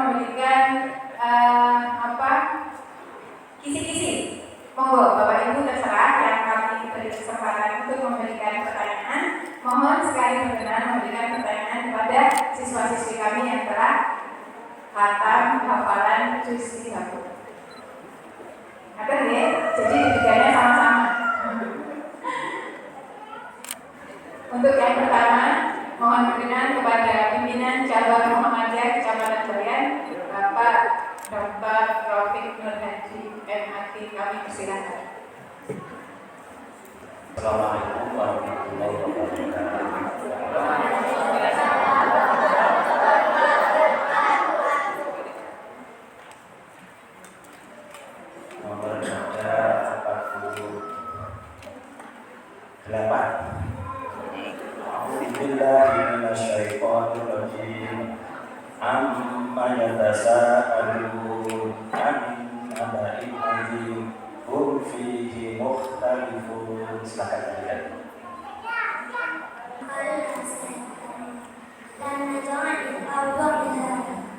memberikan kisi-kisi. Monggo Bapak Ibu terserah yang kami beri kesempatan untuk memberikan pertanyaan. Mohon sekali berkenan memberikan pertanyaan kepada siswa-siswi kami yang telah khatam hafalan juz 30. Ada ya? Jadi tiga-tiganya sama-sama. Untuk yang pertama, mohon berkenan kepada pimpinan cabang Muhammadiyah Kecamatan Berian, Bapak Dr. Rafiq Nur Haji MAT, kami persilakan. Assalamualaikum warahmatullahi wabarakatuh. Nomor baca 48. A'udzubillahi minasyaitonirrajim. Amma yatasaalun 'anil naba'il 'adzim hum fihi mukhtalifun. Silakan kalian.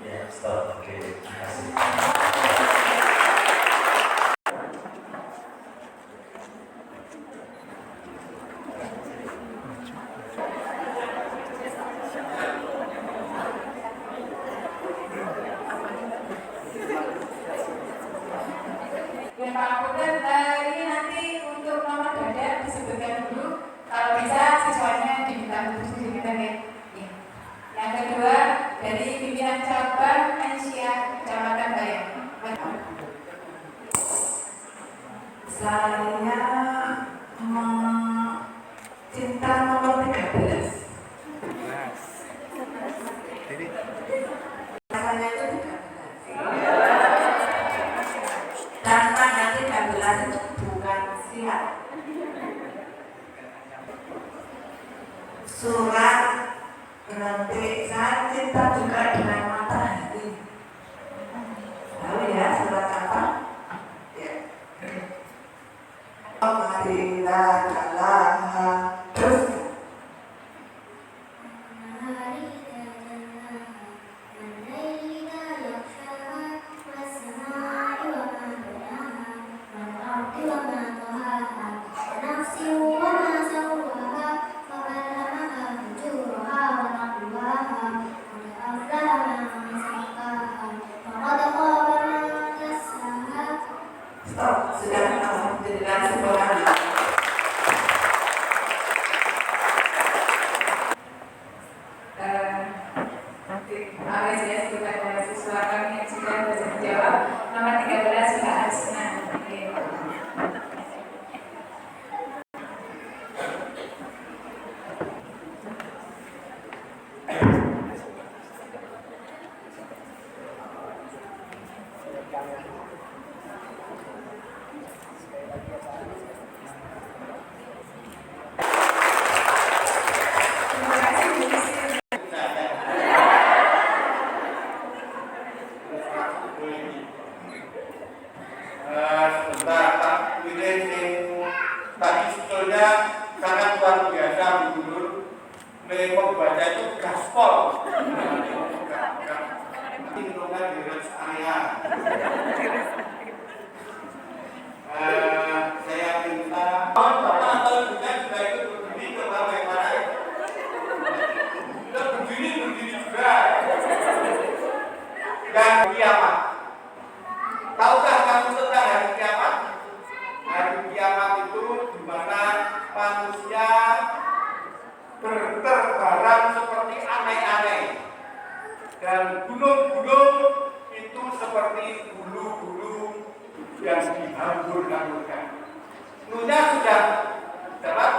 Ya, stop. Oke, terima kasih. Ini nanti untuk nomor dada disebutkan dulu. Kalau bisa siswanya diminta untuk disebutkan ya. Yang kedua dari pimpinan cabang Aisyah Kecamatan Bayang. Saya cinta nomor 13. Rasanya itu 13. Dan tanggal 13 itu bukan siap. Surat nanti saya cinta juga dengan matahari. Tahu ya surat apa? Ya. Marilah kalah terus. Stop, sudah alhamdulillah semuanya. Apresiasi kepada siswa kami yang sudah bisa menjawab. Nomor 13 Mbak Asna. Sebentar, Pak Pilih tadi sebetulnya sangat luar biasa menurut membaca itu gaspol. Lingkungan di rest area. Saya minta Bapak atau juga ikut berdiri ke bagaimana? Kita berdiri juga. Dan kiamat. Tahukah kamu tentang hari kiamat? Hari kiamat itu di mana manusia berterbaran seperti aneh-aneh dan gunung-gunung itu seperti bulu-bulu yang dihambur-hamburkan. Nunya sudah dapat?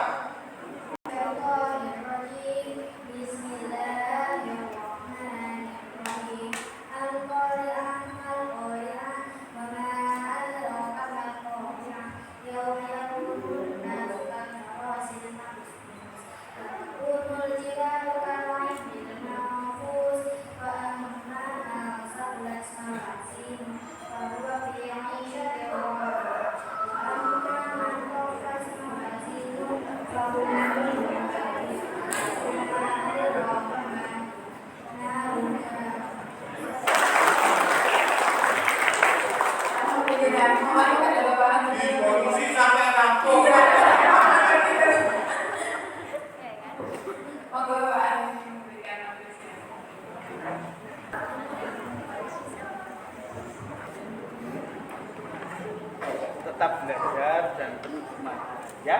Tetap belajar dan penuh semangat ya.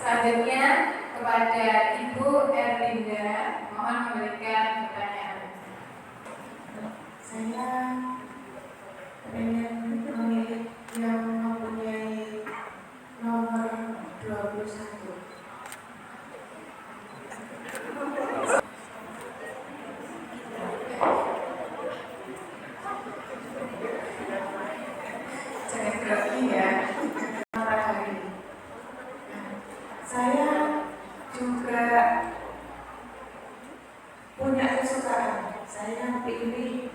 Selanjutnya kepada Ibu Erlinda, mohon memberikan pertanyaan. Saya ingin memilih yang mempunyai nomor 21. Jangan grogi ya. Matahari. Saya juga punya kesukaan. Saya pilih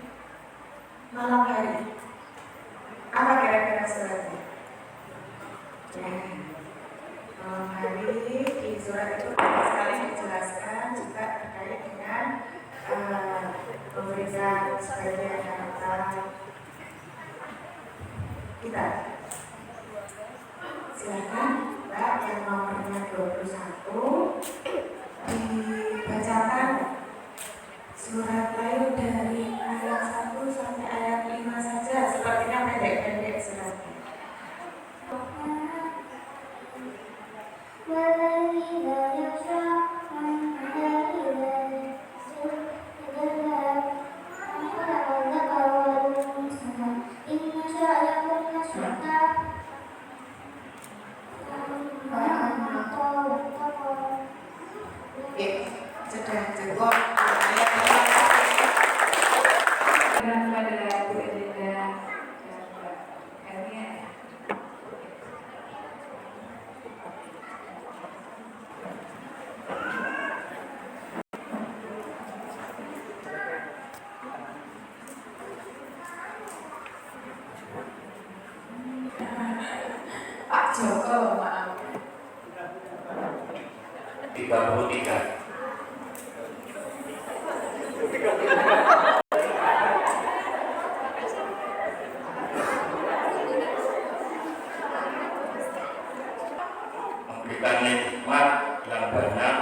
malam hari. Apa kira-kira suratnya? Ya. Malam hari di surat itu banyak sekali dijelaskan juga terkait dengan memberikan sebagian harta kita. Silakan Mbak yang nomornya 21 dibacakan surat lain dari ayat 1 sampai ayat 5 saja, sepertinya pendek-pendek suratnya. Oke, sudah cukup ayat Dan kepada Bu Erlinda dan Mbak Ernia. Pak Joko, maaf. 33. Memberikan nikmat yang banyak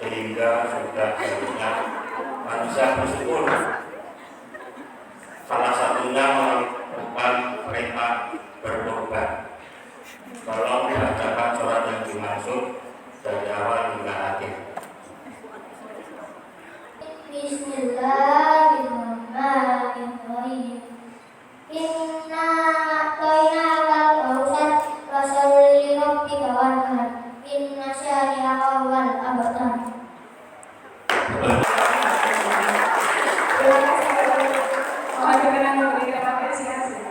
sehingga sudah harusnya manusia bersyukur. Salah satunya melakukan perintah berkorban. Tolong dibacakan surat yang dimaksud dari awal hingga akhir. Bismillahirrahmanirrahim. Inna a'tainakal kautsar fasholli li rabbika wanhar. Inna syani'aka huwal abtar. Mohon berkenan memberikan apresiasi.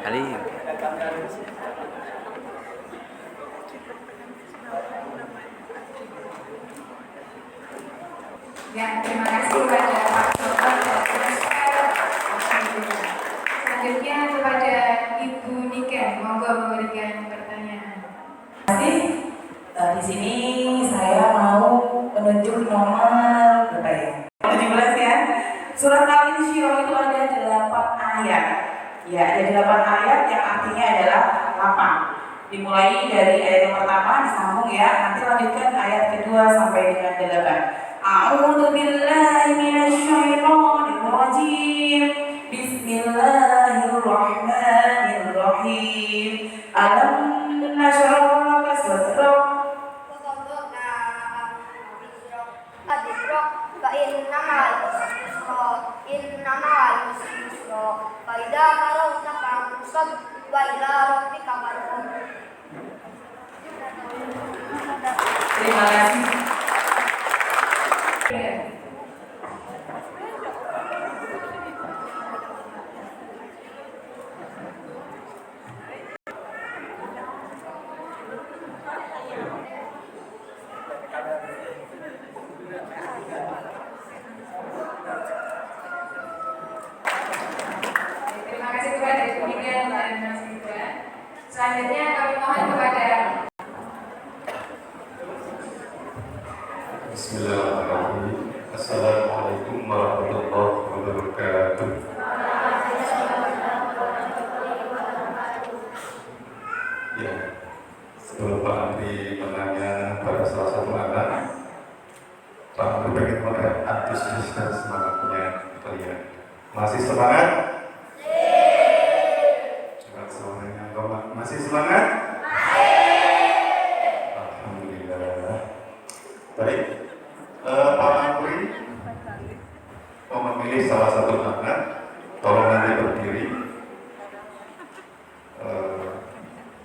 Kali Ya, terima kasih kepada Pak Joko dan Alhamdulillah. Selanjutnya kepada Ibu Niken, monggo memberikan pertanyaan. Di sini saya mau menunjuk nomor berapa ya? 17 ya. Surat Al-Insyirah itu ada 8 ayat. Ya, ada 8 ayat yang artinya adalah lapang. Dimulai dari ayat yang pertama disambung ya. Nanti lanjutkan ayat kedua sampai dengan 8. A'udzu billahi minasyaitonir rajim. Bismillahirrahmanirrahim. Alam nashrah laka sadrak. Terima kasih. Terima kasih kepada Ibu Niken dan Mas Gibran. Selanjutnya kami mohon kepada Bismillahirrahmanirrahim. Assalamualaikum warahmatullahi wabarakatuh. Ya, sebelum Pak Andri menanya pada salah satu anak, Pak Andri bagaimana antusias dan semangatnya kalian? Masih semangat? Coba suaranya, masih semangat? Alhamdulillah. Baik, Pak Andri mau memilih salah satu anak, tolong nanti berdiri.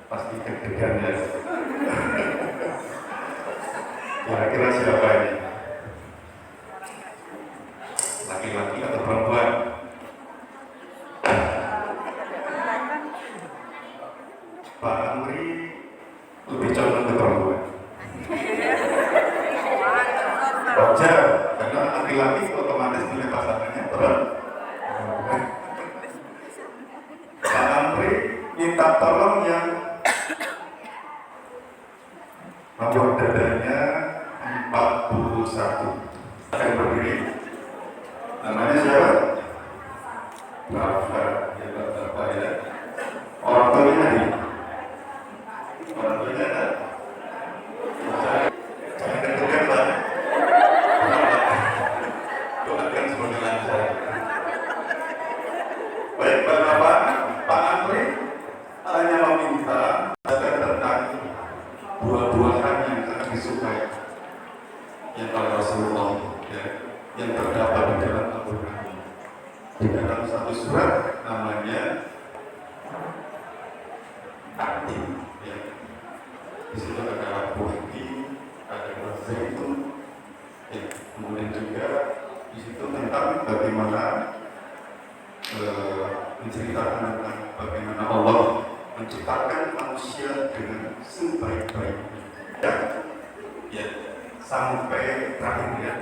Pasti deg-degan ya. Kira-kira siapa ini? Laki-laki atau perempuan? Pak Amri lebih condong ke perempuan. Wajar, karena laki-laki otomatis punya pasangannya perempuan. Pak Amri minta tolong yang nomor dadanya 41. Akan berdiri. Namanya siapa? Rafa. Ya, Rafa ya. Orang tuanya tadi. Orang tuanya ada. Jangan tentukan Pak. Doakan semoga lancar. Baik Pak Rafa, Pak Andri hanya meminta agar tentang buah-buahan yang sangat disukai yang oleh Rasulullah ya, yang terdapat di dalam Al-Quran. Di dalam satu surat namanya Atim ya. Di situ ada buah tin, ada buah zaitun ya. Kemudian juga di situ tentang bagaimana menceritakan tentang bagaimana Allah menciptakan manusia dengan sebaik-baiknya ya, sampai terakhir ya.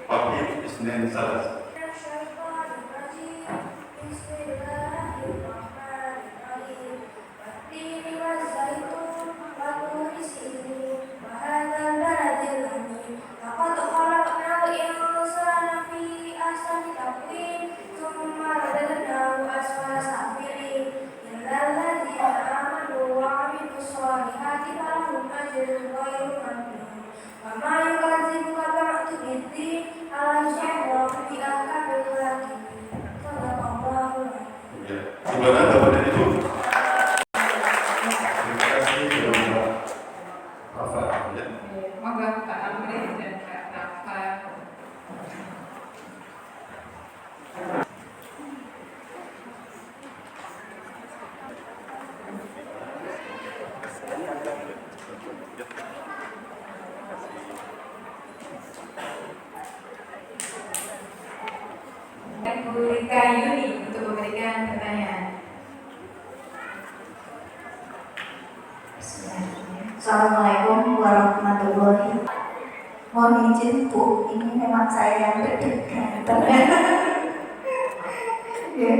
Wahid Isnin Salas. Gimana Bapak Ibu? Terima kasih kepada Rafa ya. Moga Pak Amri dan Kak Rafa. Dan Bu Rika Yuni untuk memberikan pertanyaan. Assalamualaikum warahmatullahi wabarakatuh. Mohon izin Bu, ini memang saya yang deg-degan. Ya,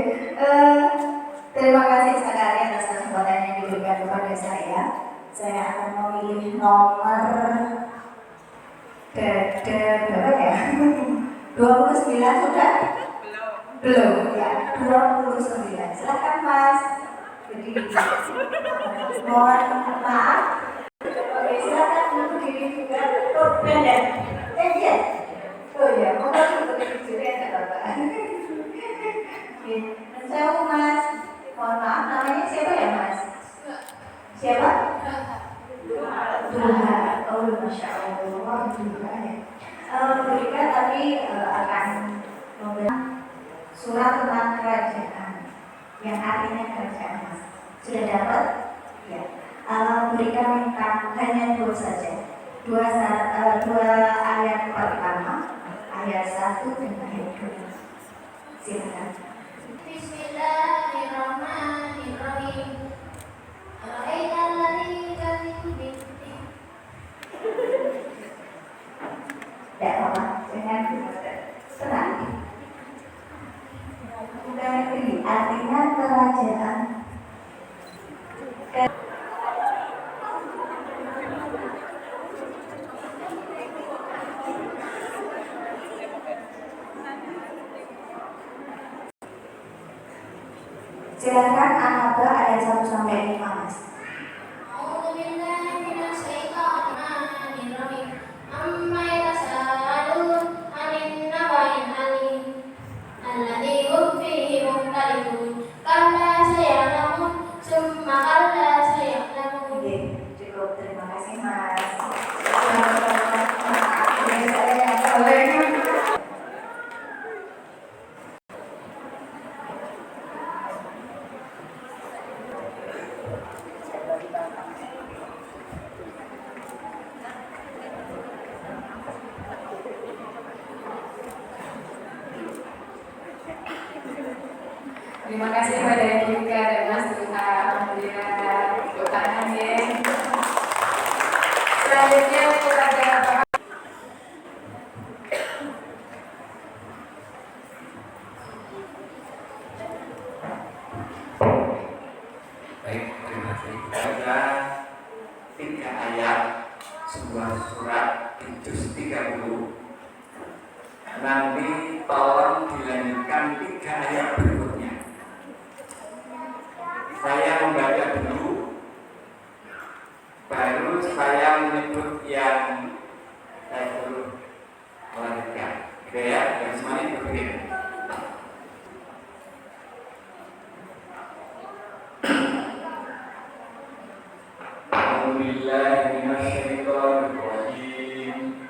terima kasih sekali atas kesempatan yang diberikan kepada saya. Saya akan memilih nomor berapa ya? 29 sudah? Belum ya, 29. Silakan Mas. Jadi mohon maaf. Oke, silakan untuk diri juga. Oh, beda. Iya. Oh ya, mohon untuk diri juga ya Bapak. Oke, saya Mas. Mohon maaf, namanya siapa ya Mas? Siapa? Duha. Oh, Masya Allah, Duha ya. Berikan tadi akan memberikan surat tentang kerajaan, yang artinya kerajaan Mas. Sudah dapat? Ya. Berikan minta hanya dua saja. Dua ayat pertama, ayat 1 dan ayat 2. Silakan. Bismillahirrahmanirrahim. Ara'aital ladzi yukadzibu bid-din. Tidak apa-apa, jangan tenang. Bukan negeri, artinya kerajaan. Silakan An-Naba ayat 1 sampai 5, Mas. أعوذ بالله من الشيطان الرجيم عما يتساءلون عن النبأ العظيم الذي هم فيه مختلفون كلا سيعلمون ثم كلا سيعلمون. Oke, cukup. Terima kasih, Mas. Terima kasih kepada Yudhika dan Mas Duta. Alhamdulillah. Tepuk tangan ya. Selanjutnya kita ada Baik, terima kasih. Ada 3 ayat sebuah surat Juz 30. Nanti tolong dilanjutkan 3 ayat berikutnya. Saya membaca dulu, baru saya menyebut yang saya suruh melanjutkan. Gitu ya, yang semuanya berbeda. Alhamdulillah minasyaitonir rajim.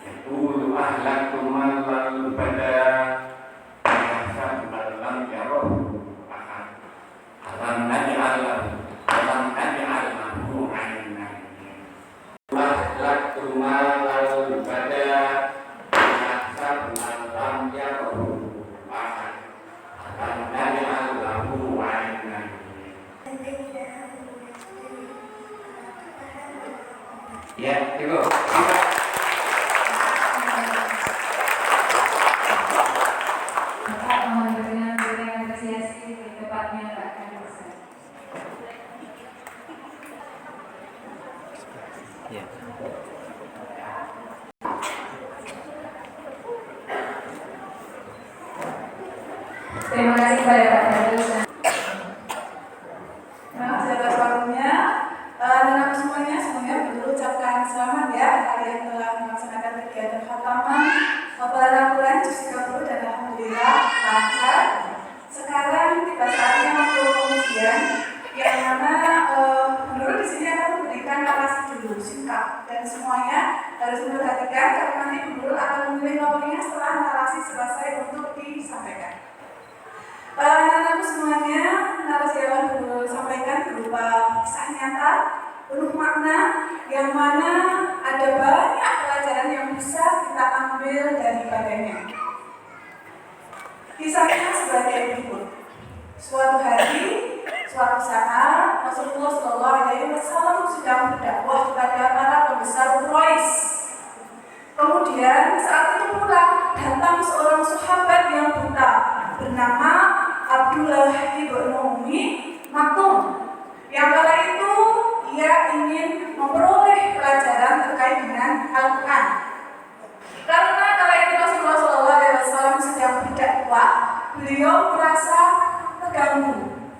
Yaqulu ahlaktu man lam bada yahsab man lam yarahu ahad. Alam naj'al lahu 'aynayn. Ahlaktu man lam bada yahsab man lam yarahu ahad. Alam naj'al lahu 'aynayn. Ya, cukup. Bapak mohon berikan apresiasi di tempatnya Mbak Kanisa. Ya. Terima kasih kepada Pak Kanisa. Nah, atas waktunya dan semuanya berucapkan selamat ya kalian telah melaksanakan kegiatan khataman hafalan Al-Quran Juz 30 dan alhamdulillah lancar. Sekarang tiba saatnya untuk pengujian yang mana guru di sini akan memberikan narasi dulu singkat dan semuanya harus memperhatikan karena nanti guru akan memilih nomornya setelah narasi selesai untuk disampaikan. Anak-anakku semuanya, narasi yang akan guru sampaikan berupa kisah nyata penuh makna yang mana ada banyak pelajaran yang bisa kita ambil daripadanya. Kisahnya sebagai berikut. Suatu hari, suatu saat Rasulullah SAW sedang berdakwah kepada para pembesar Quraisy. Kemudian saat itu pula datang seorang sahabat yang buta bernama Abdullah ibn Ummi Maktum. Yang kala itu ia ingin memperoleh pelajaran terkait dengan Al-Quran. Karena kala itu Rasulullah SAW sedang berdakwah, beliau merasa terganggu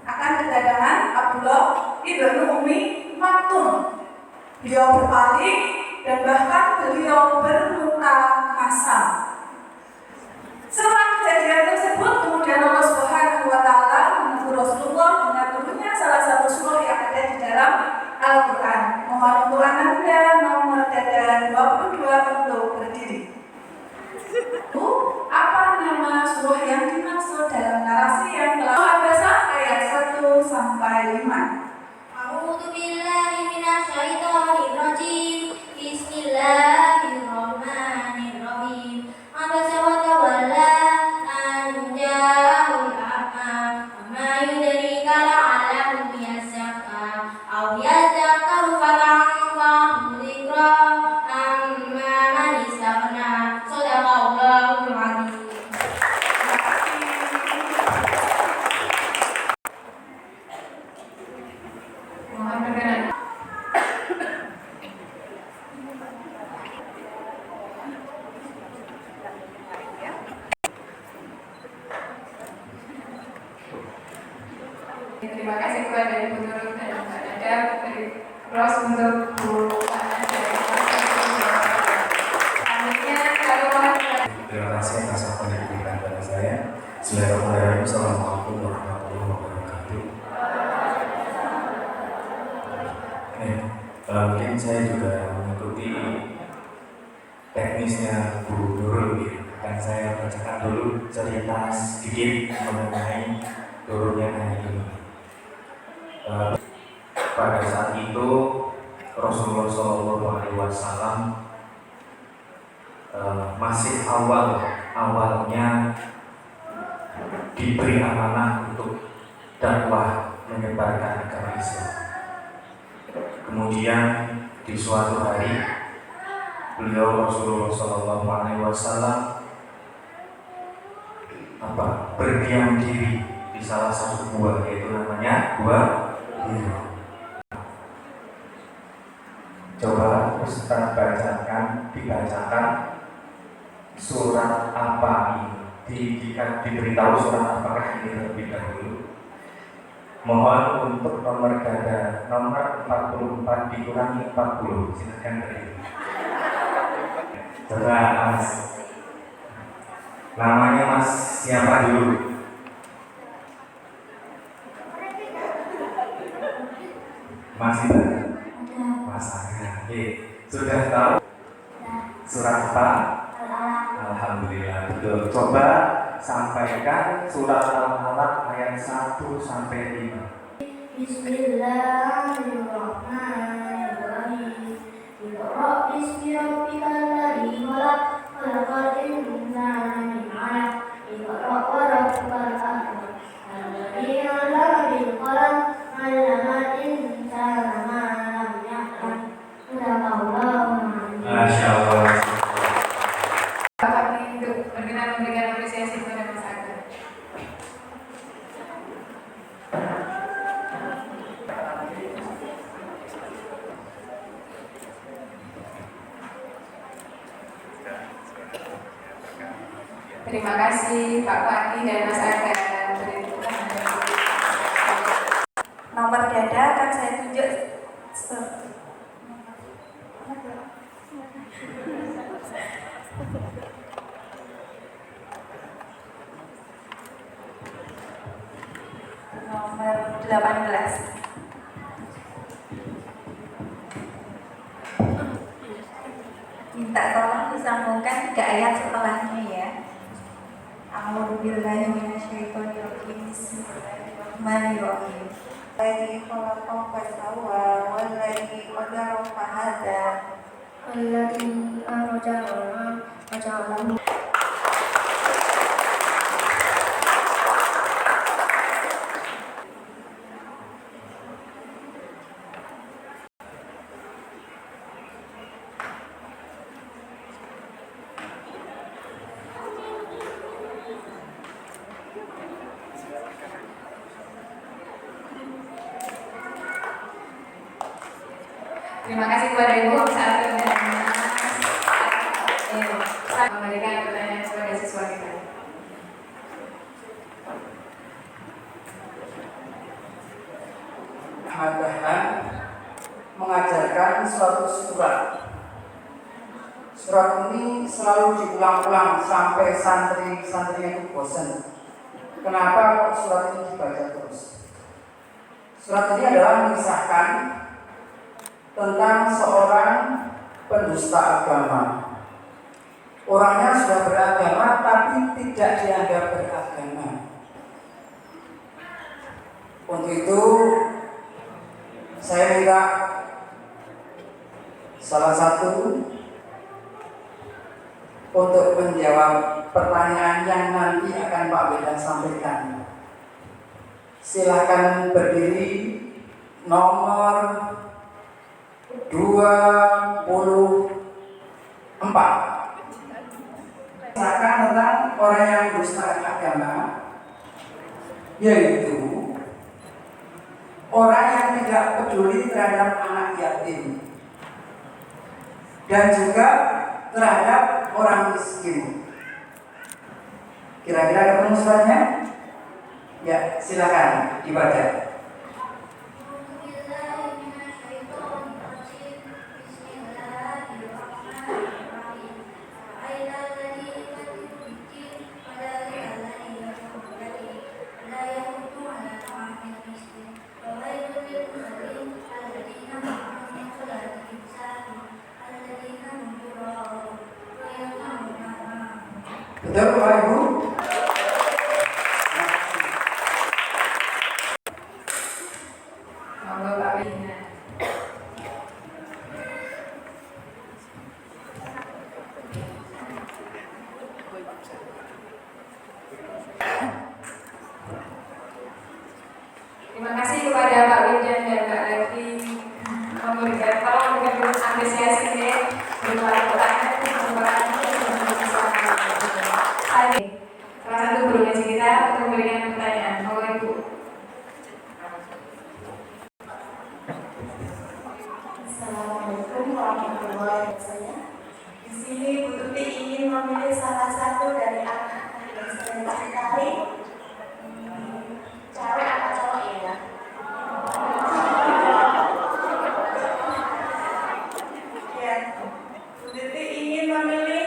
akan kedatangan Abdullah ibn Ummi Maktum. Beliau berpaling dan bahkan beliau bermuka masam. Setelah kejadian tersebut, kemudian Allah Subhanahu wa Ta'ala menegur Rasulullah dengan turunnya salah satu surah yang ada di dalam Al-Quran. Mohon untuk Anda nomor dada 22 untuk berdiri. Apa nama surah yang dimaksud dalam narasi yang telah Al-Baqarah ayat 1 sampai 5? A'udzu billahi minasyaitonir rajim. Bismillahirrahmanirrahim. Terima kasih kepada Ibu Nurul dan Mbak Nada. Terus untuk Bu Ana dari selanjutnya kalau terima kasih atas apa yang diberikan kepada saya. Bismillahirrahmanirrahim. Assalamualaikum warahmatullahi wabarakatuh. Mungkin saya juga mengikuti teknisnya Bu Nurul ya. Akan saya bacakan dulu cerita sedikit mengenai turunnya ayat ini. Pada saat itu Rasulullah SAW masih awalnya diberi amanah untuk dakwah menyebarkan agama Islam. Kemudian di suatu hari beliau Rasulullah SAW berdiam diri di salah satu gua, yaitu namanya Gua Hira. Coba Ustaz dibacakan surat apa ini, jika diberitahu surat apakah ini terlebih dahulu. Mohon untuk nomor gada nomor 44 dikurangi 40. Silakan beri. Coba Mas, namanya Mas siapa dulu? Masih ada? Mas Aga. Sudah tahu surat apa? Alhamdulillah betul. Coba sampaikan surat Al-Alaq ayat 1 sampai 5. Bismillahirrahmanirrahim. Iqra bismi rabbikal ladzi khalaq, khalaqal insana min 'alaq. Iqra wa rabbukal akram, alladzi 'allama bil qalam, 'allamal insana ma lam ya'lam. Masya Allah. Bapak ini untuk berkenan memberikan apresiasi kepada Mas Aga. Terima kasih Pak Pati dan Mas Aga. Nomor gada akan saya tunjuk. Nomor 18. Minta tolong disambungkan ke ayat setelahnya ya. A'udzubillahi minasyaitonirrajim. Bismillahirrahmanirrahim. Alladzi khalaqa fasawwa walladzi qadara fahada. Alladzi akhraja faja'alahu. Terima kasih kepada Ibu saat dan Mas memberikan pertanyaan kepada siswa kita. Mudah-mudahan mengajarkan suatu surat. Surat ini selalu diulang-ulang sampai santri-santrinya itu bosan. Kenapa kok surat ini dibaca terus? Surat ini adalah mengisahkan tentang seorang pendusta agama. Orangnya sudah beragama tapi tidak dianggap beragama. Untuk itu saya minta salah satu untuk menjawab pertanyaan yang nanti akan Pak Beda sampaikan. Silakan berdiri. Nomor 24. Misalkan tentang orang yang berdusta agama, yaitu orang yang tidak peduli terhadap anak yatim dan juga terhadap orang miskin. Kira-kira ketemu suratnya? Ya, silakan dibaca. Betul Bapak Ibu? Monggo Pak Wina. Terima kasih kepada Pak Wijan dan Mbak Levi memberikan apresiasi berupa pertanyaan salah satu guru ngaji kita untuk memberikan pertanyaan. Monggo Ibu. Assalamualaikum warahmatullahi wabarakatuh. Di sini Bu Tuti ingin memilih salah satu dari anak-anak yang sedang dicari. Cewek apa cowok ya? Ya, Bu Tuti ingin memilih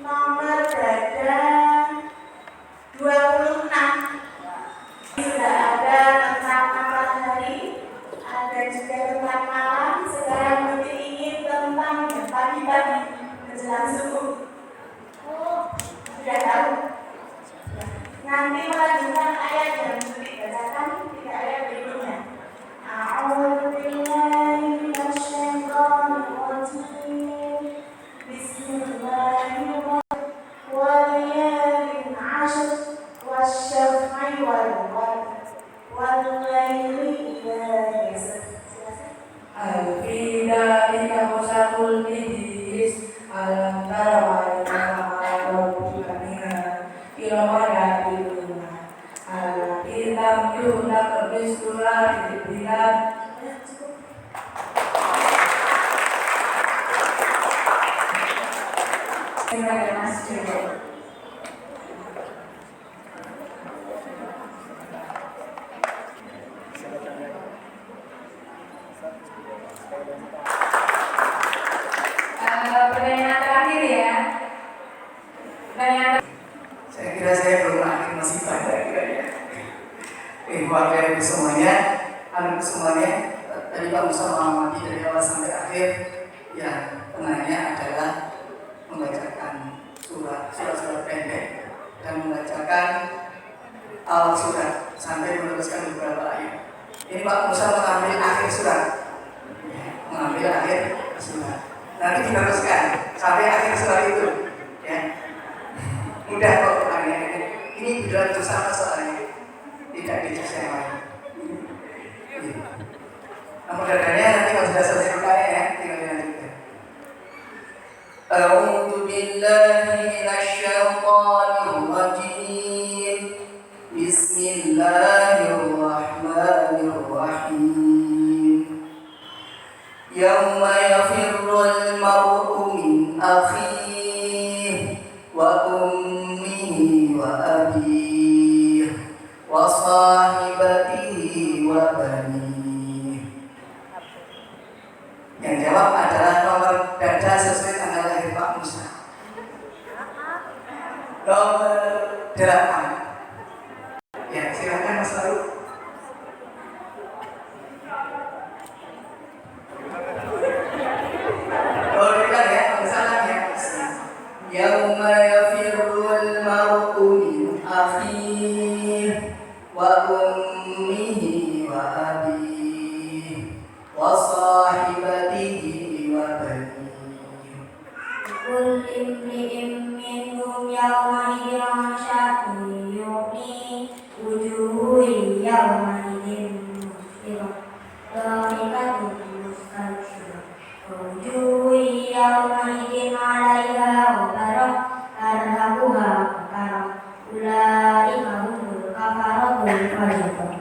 nomor berada 26. Sudah ada tentang matahari, ada juga tentang malam. Sekarang Tuti ingin tentang pagi-pagi menjelang subuh. Sudah tahu? Nanti melanjutkan ayat yang Tuti bacakan 3 ayat berikutnya. A'udzu billahi minasyaitonir rajim. Bismillahirrahmanirrahim. Walayalin 'ashr wasyaf'i wal qamar wal laili idza yasr. Al-Fidalika musakul bidis alam tara wa Al-Kitab yuhdak bersurat dibilang Mas Jowo. Pertanyaan terakhir ya. Pertanyaan. saya kira saya belum akhir masih banyak kiranya. Bapak Ibu semuanya, anak semuanya, tadi Pak Musa mengamati dari awal sampai akhir. Ya, penanya adalah membacakan surat-surat pendek dan membacakan awal surat sampai meneruskan beberapa ayat. Ini Pak Musa mengambil akhir surat, mengambil akhir surat. Nanti diteruskan sampai akhir surat itu, ya. Mudah kok pertanyaannya. Ini beneran susah soalnya, tidak dicek yang lain. Nah, mudah-mudahan nanti kalau sudah selesai bertanya ya, tinggal dilanjutkan. A'udzu billahi minasyaitonir rajim. Bismillahirrahmanirrahim. Yauma yafirrul mar'u min akhihi wa ummihi wa abihi wa sahibatihi wa banihi. Yang jawab adalah nomor dada sesuai tanggal lahir Pak Musa. Nomor 8. Ya, silakan Mas Faru. Oh, dengar ya, kesalahan ya. Yauma yafirrul mar'u min akhihi wa ummihi wa abihi wa sahibatihi wa banihi. Kul imri'in minhum yawma'idin sya'nin yughni wujuhun yawma'idin musfirah dhahikatun mustabshirah wujuhun yawma'idin 'alaiha ghabarah tarhaquha qatarah ulaika humul kafaratul fajr.